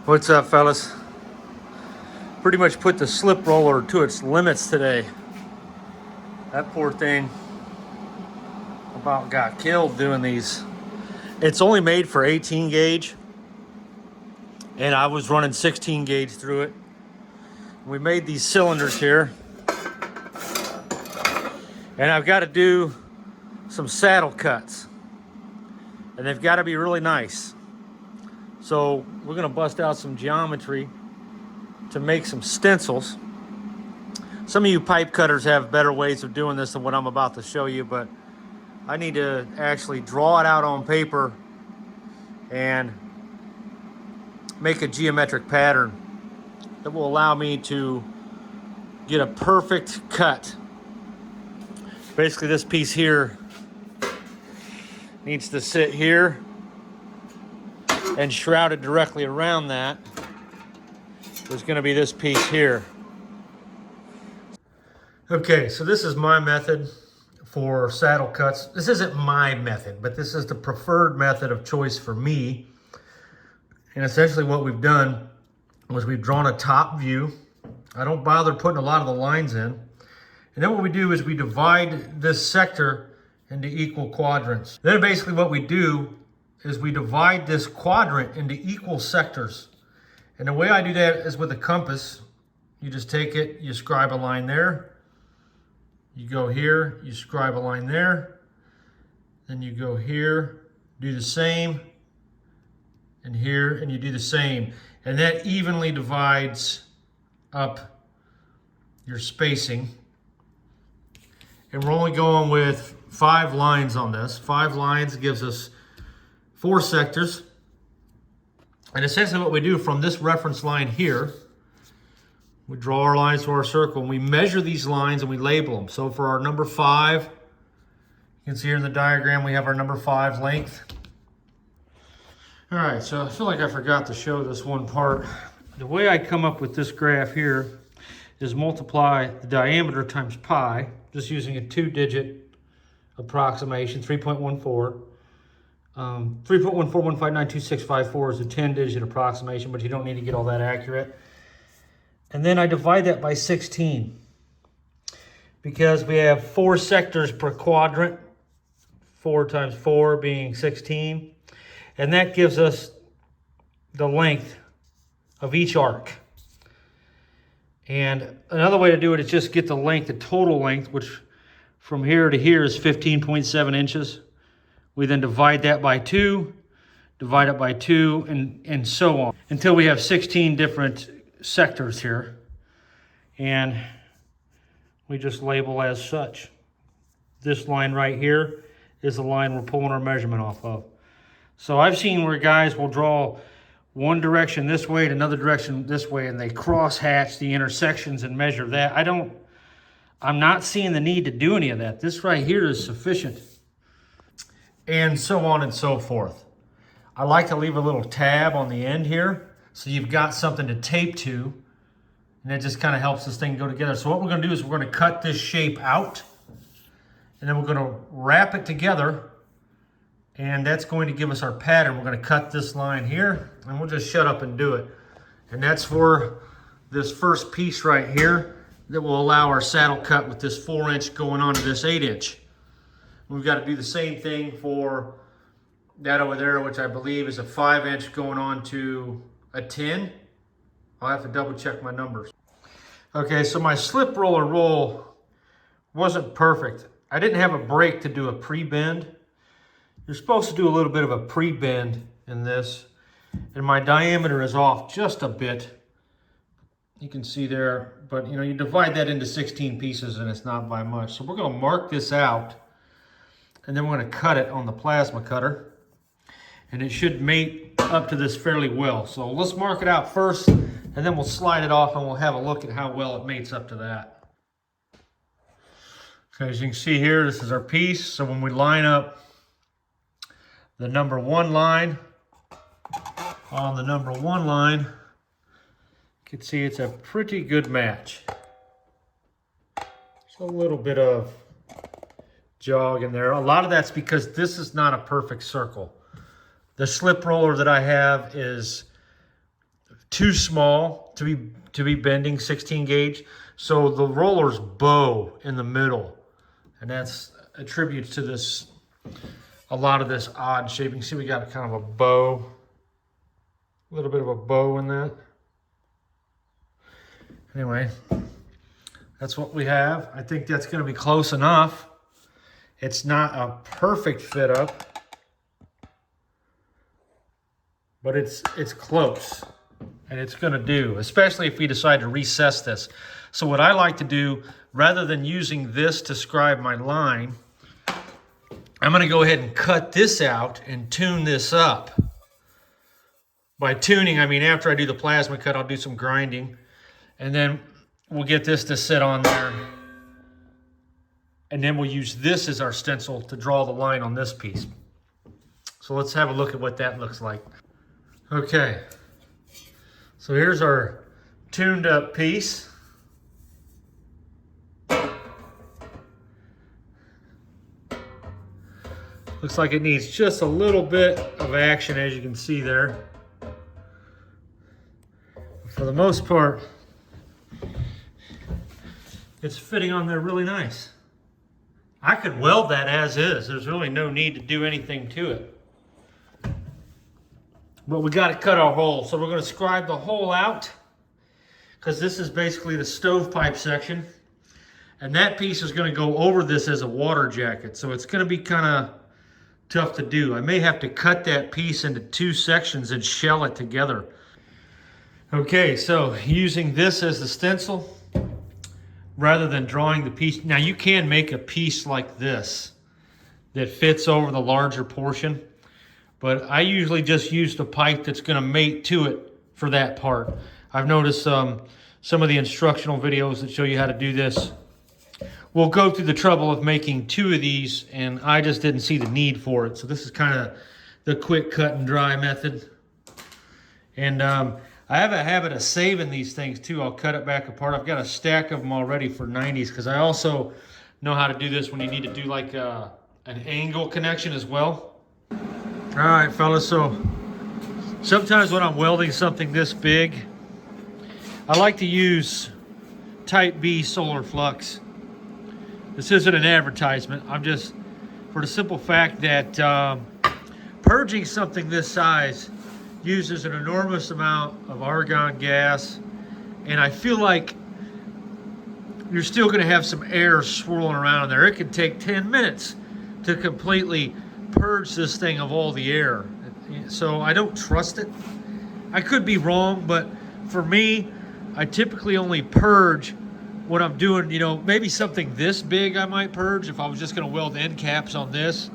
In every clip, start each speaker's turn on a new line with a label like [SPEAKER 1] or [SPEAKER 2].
[SPEAKER 1] What's up, fellas? Pretty much put the slip roller to its limits today. That poor thing about got killed doing these. It's only made for 18 gauge, and I was running 16 gauge through it. We made these cylinders here, and I've got to do some saddle cuts, and they've got to be really nice. So we're gonna bust out some geometry to make some stencils. Some of you pipe cutters have better ways of doing this than what I'm about to show you, but I need to actually draw it out on paper and make a geometric pattern that will allow me to get a perfect cut. Basically, this piece here needs to sit here, and shrouded directly around that is going to be this piece here. Okay, so this is my method for saddle cuts. This isn't my method, but this is the preferred method of choice for me. And essentially what we've done was we've drawn a top view. I don't bother putting a lot of the lines in. And then what we do is we divide this sector into equal quadrants. Then basically what we do is we divide this quadrant into equal sectors. And the way I do that is with a compass. You just take it, you scribe a line there. You go here, you scribe a line there. Then you go here, do the same. And here, and you do the same. And that evenly divides up your spacing. And we're only going with 5 lines on this. 5 lines gives us 4 sectors. And essentially what we do from this reference line here, we draw our lines to our circle and we measure these lines and we label them. So for our number 5, you can see here in the diagram we have our number 5 length. All right, so I feel like I forgot to show this one part. The way I come up with this graph here is multiply the diameter times pi, just using a 2-digit approximation, 3.14. 3.14159265 is a 10-digit approximation, but you don't need to get all that accurate. And then I divide that by 16 because we have 4 sectors per quadrant, 4 times 4 being 16, and that gives us the length of each arc. And another way to do it is just get the length, the total length, which from here to here is 15.7 inches. We then divide that by 2, divide it by 2, and so on, until we have 16 different sectors here. And we just label as such. This line right here is the line we're pulling our measurement off of. So I've seen where guys will draw one direction this way and another direction this way, and they cross-hatch the intersections and measure that. I'm not seeing the need to do any of that. This right here is sufficient. And so on and so forth. I like to leave a little tab on the end here so you've got something to tape to, and it just kind of helps this thing go together. So what we're going to do is we're going to cut this shape out, and then we're going to wrap it together, and that's going to give us our pattern. We're going to cut this line here, and we'll just shut up and do it. And that's for this first piece right here that will allow our saddle cut with this 4-inch going on to this 8-inch. We've got to do the same thing for that over there, which I believe is a 5-inch going on to a 10. I'll have to double check my numbers. Okay, so my slip roller roll wasn't perfect. I didn't have a brake to do a pre-bend. You're supposed to do a little bit of a pre-bend in this, and my diameter is off just a bit. You can see there, but you divide that into 16 pieces and it's not by much. So we're going to mark this out, and then we're going to cut it on the plasma cutter, and it should mate up to this fairly well. So let's mark it out first, and then we'll slide it off and we'll have a look at how well it mates up to that. Okay, as you can see here, this is our piece. So when we line up the number 1 line on the number 1 line, you can see it's a pretty good match. Just a little bit of jog in there. A lot of that's because this is not a perfect circle. The slip roller that I have is too small to be bending 16 gauge. So the rollers bow in the middle, and that's attributes to this, a lot of this odd shaping. See, we got kind of a bow, a little bit of a bow in that. Anyway, that's what we have. I think that's going to be close enough. It's not a perfect fit up, but it's close, and it's going to do, especially if we decide to recess this. So what I like to do, rather than using this to scribe my line, I'm going to go ahead and cut this out and tune this up. By tuning, I mean after I do the plasma cut, I'll do some grinding, and then we'll get this to sit on there. And then we'll use this as our stencil to draw the line on this piece. So let's have a look at what that looks like. Okay, so here's our tuned up piece. Looks like it needs just a little bit of action, as you can see there. For the most part, it's fitting on there really nice. I could weld that as is. There's really no need to do anything to it. But we got to cut our hole. So we're going to scribe the hole out, because this is basically the stovepipe section. And that piece is going to go over this as a water jacket. So it's going to be kind of tough to do. I may have to cut that piece into 2 sections and shell it together. Okay, so using this as the stencil, rather than drawing the piece. Now you can make a piece like this that fits over the larger portion, but I usually just use the pipe that's going to mate to it for that part. I've noticed some of the instructional videos that show you how to do this. We'll go through the trouble of making 2 of these, and I just didn't see the need for it. So this is kind of the quick cut and dry method. And I have a habit of saving these things too. I'll cut it back apart. I've got a stack of them already for 90s, because I also know how to do this when you need to do like an angle connection as well. All right, fellas, so sometimes when I'm welding something this big, I like to use Type B solar flux. This isn't an advertisement. I'm just, for the simple fact that purging something this size uses an enormous amount of argon gas, and I feel like you're still going to have some air swirling around in there. It can take 10 minutes to completely purge this thing of all the air. So I don't trust it. I could be wrong, but for me, I typically only purge when I'm doing, you know, maybe something this big I might purge if I was just going to weld end caps on this.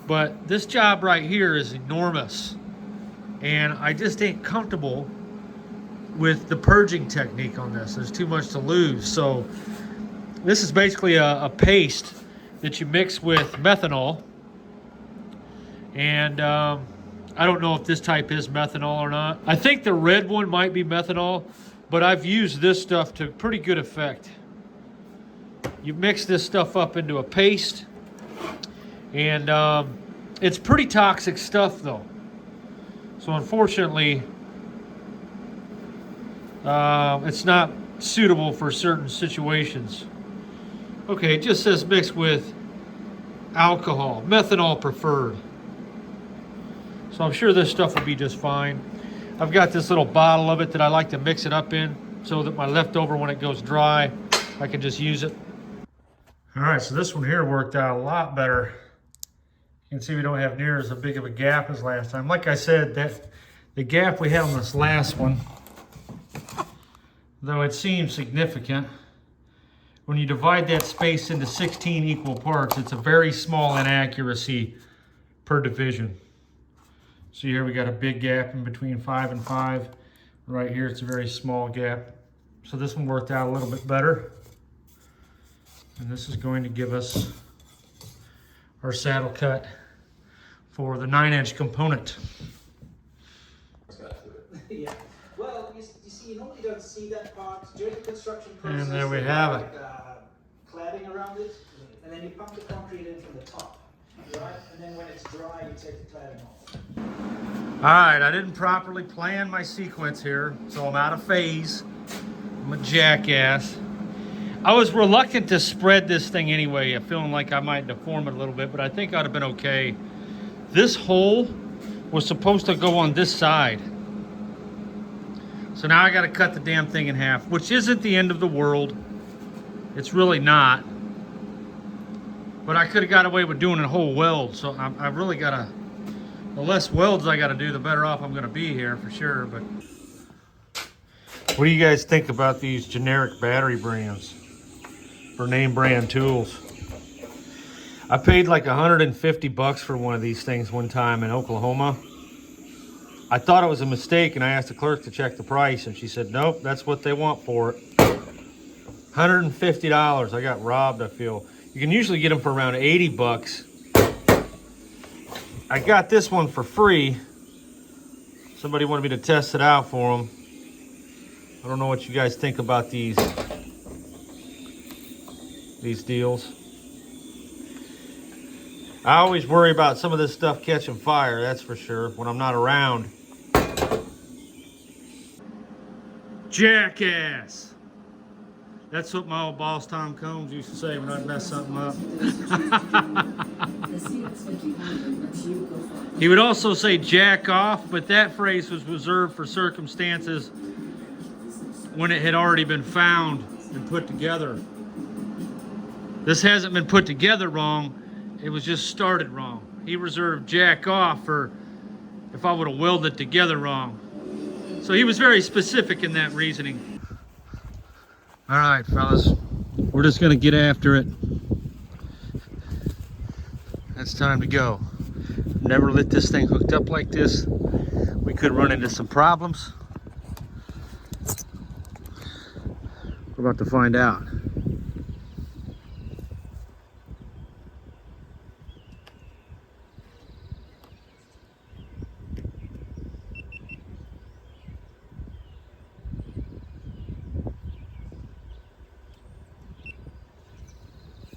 [SPEAKER 1] But this job right here is enormous, and I just ain't comfortable with the purging technique on this. There's too much to lose. So this is basically a paste that you mix with methanol. And I don't know if this type is methanol or not. I think the red one might be methanol, but I've used this stuff to pretty good effect. You mix this stuff up into a paste, and it's pretty toxic stuff though. So unfortunately, it's not suitable for certain situations. Okay, it just says mixed with alcohol, methanol preferred. So I'm sure this stuff will be just fine. I've got this little bottle of it that I like to mix it up in so that my leftover, when it goes dry, I can just use it. All right, so this one here worked out a lot better. You can see we don't have near as big of a gap as last time. Like I said, that the gap we had on this last one, though it seems significant, when you divide that space into 16 equal parts, it's a very small inaccuracy per division. See here we got a big gap in between 5 and 5. Right here it's a very small gap. So this one worked out a little bit better. And this is going to give us our saddle cut for the 9-inch component.
[SPEAKER 2] Yeah. Well, you see, you normally don't see that part during the construction process.
[SPEAKER 1] And there we have it.
[SPEAKER 2] Cladding around it, and then you pump the concrete in from the top, right? And then when it's dry, you take the cladding off.
[SPEAKER 1] right, I didn't properly plan my sequence here, so I'm out of phase. I'm a jackass. I was reluctant to spread this thing anyway, feeling like I might deform it a little bit, but I think I'd have been okay. This hole was supposed to go on this side. So now I gotta cut the damn thing in half, which isn't the end of the world. It's really not. But I could have got away with doing a whole weld, so I really gotta, the less welds I gotta do, the better off I'm gonna be here for sure. But what do you guys think about these generic battery brands for name brand tools? I paid like 150 bucks for one of these things one time in Oklahoma. I thought it was a mistake, and I asked the clerk to check the price, and she said, nope, that's what they want for it. $150. I got robbed, I feel. You can usually get them for around 80 bucks. I got this one for free. Somebody wanted me to test it out for them. I don't know what you guys think about these deals. I always worry about some of this stuff catching fire, that's for sure, when I'm not around. Jackass! That's what my old boss Tom Combs used to say when I'd mess something up. He would also say jack off, but that phrase was reserved for circumstances when it had already been found and put together. This hasn't been put together wrong, it was just started wrong. He reserved jack off for if I would have welded it together wrong. So he was very specific in that reasoning. All right, fellas, we're just gonna get after it. It's time to go. Never lit this thing hooked up like this. We could run into some problems. We're about to find out.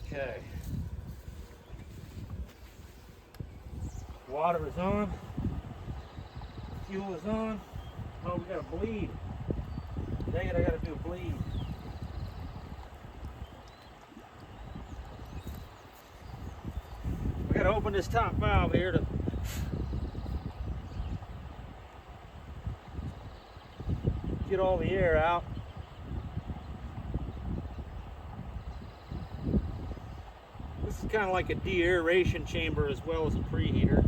[SPEAKER 1] Okay. Water is on. Fuel is on. Oh, we got a bleed. Dang it, I gotta do a bleed. We gotta open this top valve here to get all the air out. This is kind of like a de-aeration chamber as well as a preheater.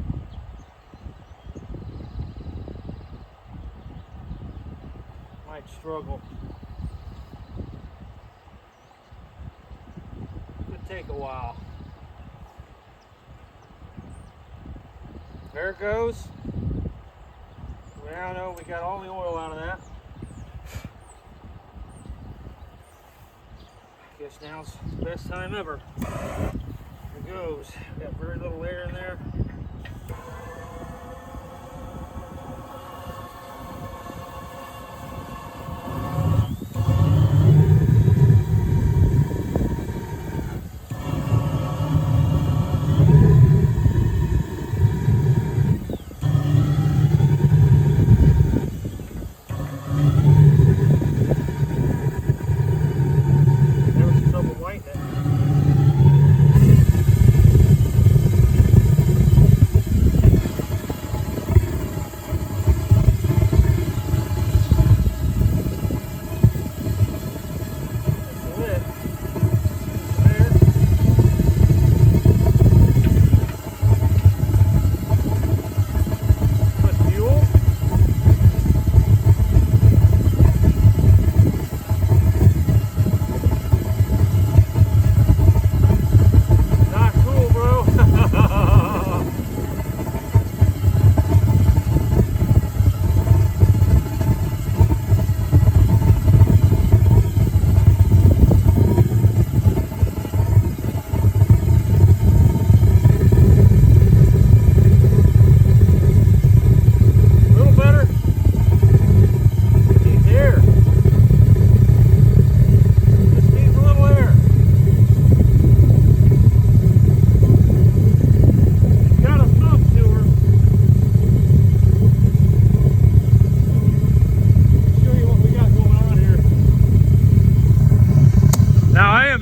[SPEAKER 1] Might struggle. Could take a while. There it goes. Well, no, we got all the oil out of that. Guess now's the best time ever. Here it goes. Got very little air in there.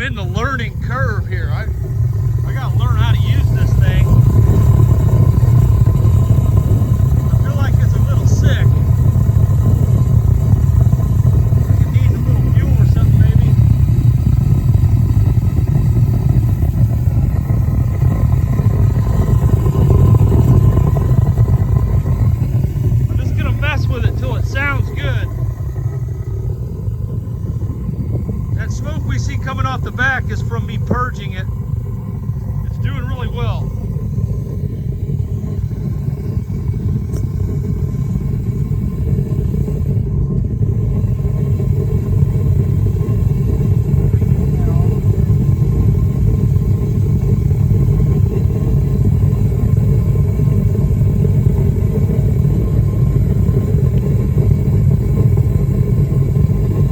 [SPEAKER 1] in the learning curve here. I gotta learn how to use this thing. I feel like it's a little sick. It needs a little fuel or something maybe. I'm just gonna mess with it till it sounds good. That smoke we see coming off the back is from me purging it. It's doing really well.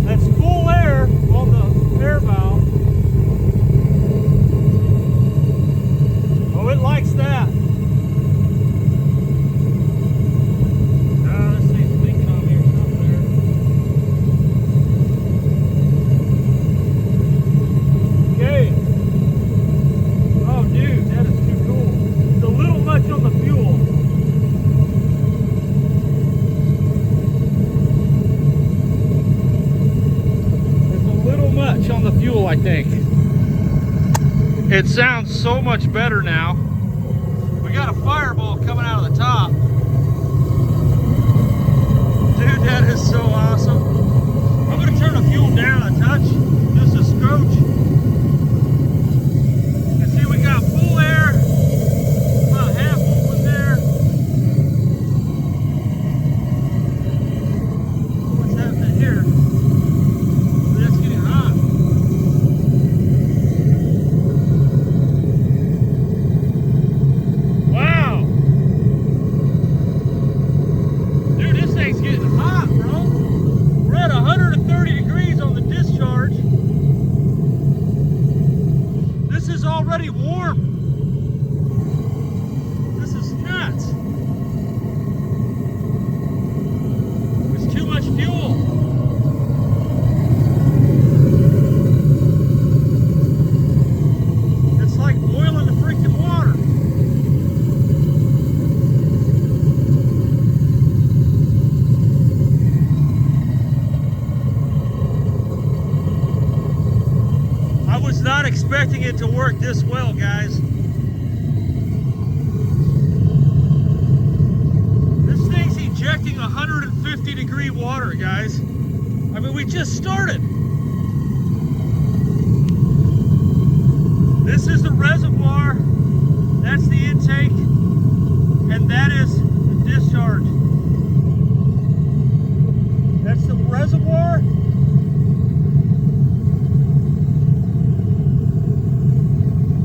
[SPEAKER 1] That's full air on the air valve. Oh, it likes that. This thing's leaking on me or something there. Okay. Oh, dude, that is too cool. It's a little much on the fuel. It's a little much on the fuel, I think. It sounds so much better now. We got a fireball coming out of the top. Dude, that is so awesome. I'm gonna turn the fuel down a touch, just a scotch. You can see we got full air, about half open there. What's happening here? That's getting hot. Wow! Dude, this thing's getting hot, bro. We're at 130 degrees on the discharge. This is already warm. This is nuts. It's too much fuel. It's like boiling the freaking water. I was not expecting it to work this well, guys. This thing's ejecting 150 degree water, guys. I mean, we just started. This is the reservoir, that's the intake, and that is the discharge. That's the reservoir.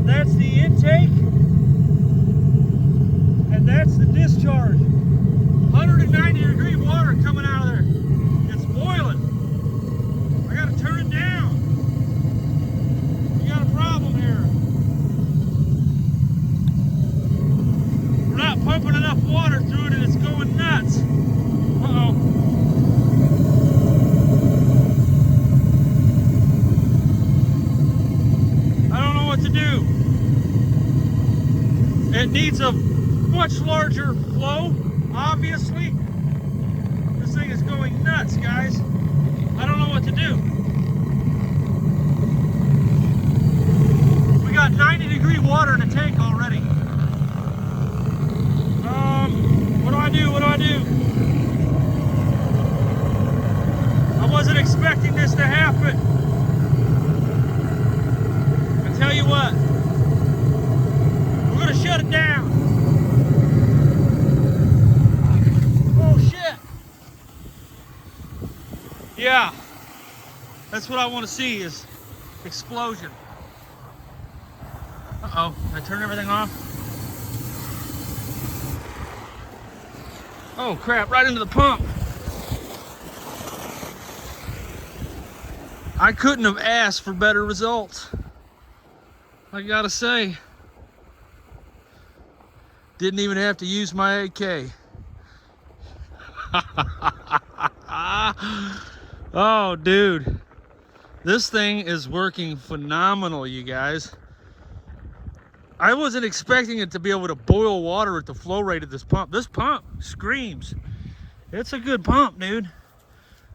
[SPEAKER 1] That's the intake, and that's the discharge. 190 degree water coming out of there. It's boiling. I gotta turn it down. We got a problem here. We're not pumping enough water through it and it's going nuts. Uh-oh. I don't know what to do. It needs a much larger flow, obviously. This thing is going nuts, guys. I don't know what to do. We got 90 degree water in the tank already. What do I do? What do I do? I wasn't expecting this to happen. I tell you what, we're gonna shut it down. Oh shit. Yeah, that's what I want to see is explosion. Uh-oh, did I turn everything off? Oh crap, right into the pump. I couldn't have asked for better results. I gotta say. Didn't even have to use my AK. Oh, dude. This thing is working phenomenal, you guys. I wasn't expecting it to be able to boil water at the flow rate of this pump. This pump screams. It's a good pump, dude.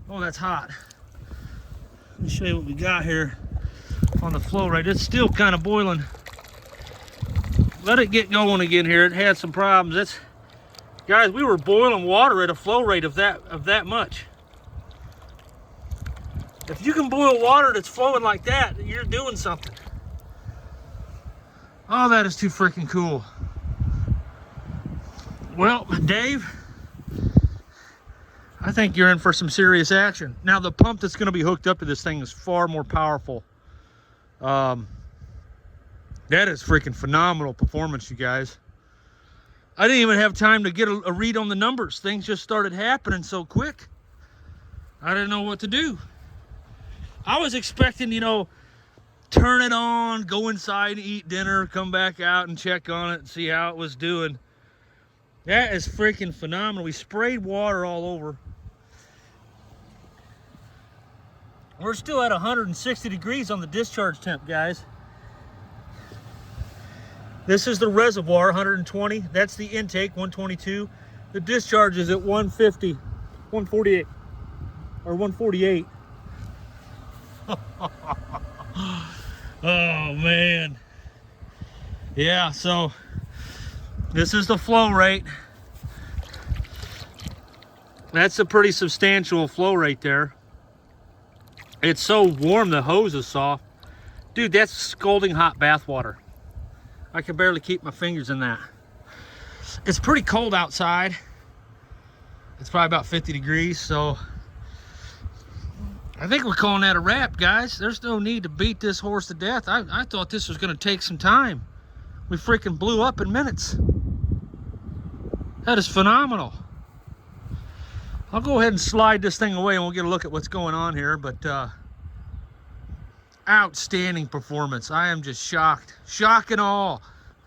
[SPEAKER 1] Oh, that's hot. Let me show you what we got here on the flow rate. It's still kind of boiling. Let it get going again here. It had some problems. Guys, we were boiling water at a flow rate of that much. If you can boil water that's flowing like that, you're doing something. Oh, that is too freaking cool. Well, Dave, I think you're in for some serious action. Now, the pump that's going to be hooked up to this thing is far more powerful. That is freaking phenomenal performance, you guys. I didn't even have time to get a read on the numbers. Things just started happening so quick. I didn't know what to do. I was expecting, you know, turn it on, go inside, eat dinner, come back out and check on it and see how it was doing. That is freaking phenomenal. We sprayed water all over. We're still at 160 degrees on the discharge temp, guys. This is the reservoir, 120. That's the intake, 122. The discharge is at 150, 148, or 148. Oh, man. Yeah, so this is the flow rate. That's a pretty substantial flow rate there. It's so warm, the hose is soft. Dude, that's scalding hot bath water. I can barely keep my fingers in that. It's pretty cold outside. It's probably about 50 degrees, so I think we're calling that a wrap, guys. There's no need to beat this horse to death. I thought this was going to take some time. We freaking blew up in minutes. That is phenomenal. I'll go ahead and slide this thing away and we'll get a look at what's going on here, but outstanding performance. I am just shocked. Shock and awe.